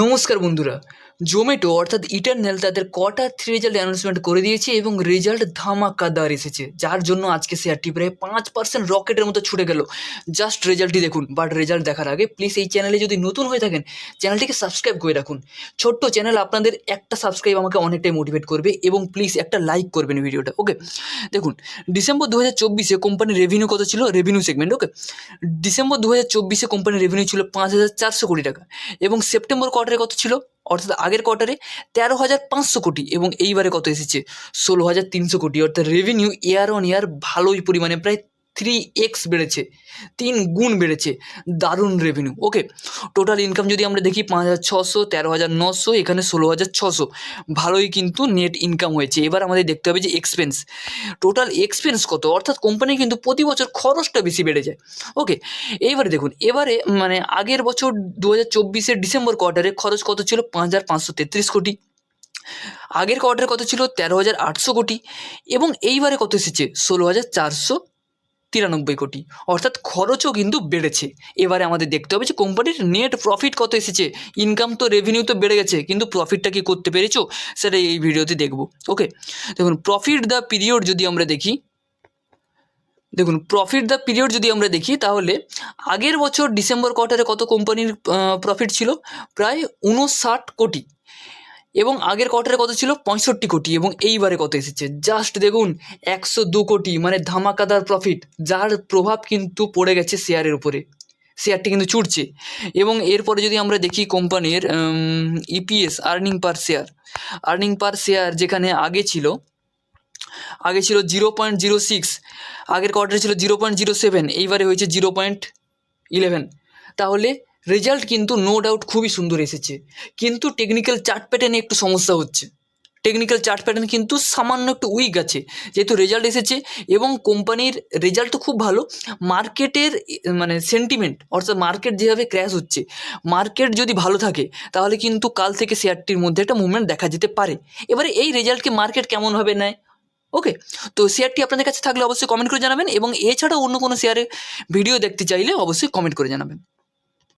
নমস্কার বন্ধুরা, জোম্যাটো অর্থাৎ ইটারনেল তাদের কোয়ার্টার 3 রেজাল্ট অ্যানাউন্সমেন্ট করে দিয়েছে এবং রেজাল্ট ধামাকাদার এসেছে, যার জন্য আজকে শেয়ারটি প্রায় 5% রকেটের মতো ছুটে গেল। জাস্ট রেজাল্টটি দেখুন। বাট রেজাল্ট দেখার আগে প্লিজ এই চ্যানেলে যদি নতুন হয়ে থাকেন চ্যানেলটিকে সাবস্ক্রাইব করে রাখুন। ছোট্ট চ্যানেল, আপনাদের একটা সাবস্ক্রাইব আমাকে অনেকটাই মোটিভেট করবে এবং প্লিজ একটা লাইক করবেন ভিডিওটা। ওকে, দেখুন ডিসেম্বর 2024-এ কোম্পানির রেভিনিউ কত ছিল, রেভিনিউ সেগমেন্ট। ওকে, ডিসেম্বর 2024-এ কোম্পানির রেভিনিউ ছিল 5,400 কোটি টাকা এবং সেপ্টেম্বর কোয়ার্টারে কত ছিল, অর্থাৎ আগের কোয়ার্টারে 13,500 কোটি এবং এইবারে কত এসেছে 16,300 কোটি। অর্থাৎ রেভিনিউ ইয়ার অন ইয়ার ভালোই পরিমাণে প্রায় 3x বেড়েছে, 3 গুণ বেড়েছে। দারুণ রেভিনিউ। ওকে, টোটাল ইনকাম যদি আমরা দেখি 5,600, 13,900, এখানে 16,600, ভালোই কিন্তু নেট ইনকাম হয়েছে। এবার আমাদের দেখতে হবে যে এক্সপেন্স, টোটাল এক্সপেন্স কত, অর্থাৎ কোম্পানি কিন্তু প্রতি বছর খরচটা বেশি বেড়ে যায়। ওকে, এইবারে দেখুন, এবারে মানে আগের বছর 2024-এর ডিসেম্বর কোয়ার্টারে খরচ কত ছিল, 5,533 কোটি। আগের কোয়ার্টারে কত ছিল, 13,800 কোটি এবং এইবারে কত এসেছে 16,493 কোটি। অর্থাৎ খরচও কিন্তু বেড়েছে। এবারে আমাদের দেখতে হবে যে কোম্পানির নেট প্রফিট কত এসেছে। ইনকাম তো রেভিনিউ তো বেড়ে গেছে, কিন্তু প্রফিটটা কি করতে পেরেছো সেটা এই ভিডিওতে দেখব। ওকে, দেখুন প্রফিট দ্য পিরিয়ড যদি আমরা দেখি, তাহলে আগের বছর ডিসেম্বর কোয়ার্টারে কত কোম্পানির প্রফিট ছিল, প্রায় 59 কোটি এবং আগের কোয়ার্টারে কত ছিল 65 কোটি এবং এইবারে কত এসেছে জাস্ট দেখুন 102 কোটি। মানে ধামাকাদার প্রফিট, যার প্রভাব কিন্তু পড়ে গেছে শেয়ারের উপরে। শেয়ারটি কিন্তু ছুটছে। এবং এরপরে যদি আমরা দেখি কোম্পানির ইপিএস, আর্নিং পার শেয়ার, যেখানে আগে ছিল 0.06, আগের কোয়ার্টারে ছিল 0.07, এইবারে হয়েছে 0.11। তাহলে রেজাল্ট কিন্তু নো ডাউট খুবই সুন্দর এসেছে, কিন্তু টেকনিক্যাল চার্ট প্যাটার্নে একটু সমস্যা হচ্ছে। টেকনিক্যাল চার্ট প্যাটার্ন কিন্তু সামান্য একটু উইক আছে, যেহেতু রেজাল্ট এসেছে এবং কোম্পানির রেজাল্ট তো খুব ভালো। মার্কেটের মানে সেন্টিমেন্ট, অর্থাৎ মার্কেট যেভাবে ক্র্যাশ হচ্ছে, মার্কেট যদি ভালো থাকে তাহলে কিন্তু কাল থেকে শেয়ারটির মধ্যে একটা মুভমেন্ট দেখা যেতে পারে। এবারে এই রেজাল্টকে মার্কেট কেমনভাবে নেয়। ওকে, তো শেয়ারটি আপনাদের কাছে থাকলে অবশ্যই কমেন্ট করে জানাবেন এবং এছাড়াও অন্য কোনো শেয়ারের ভিডিও দেখতে চাইলে অবশ্যই কমেন্ট করে জানাবেন।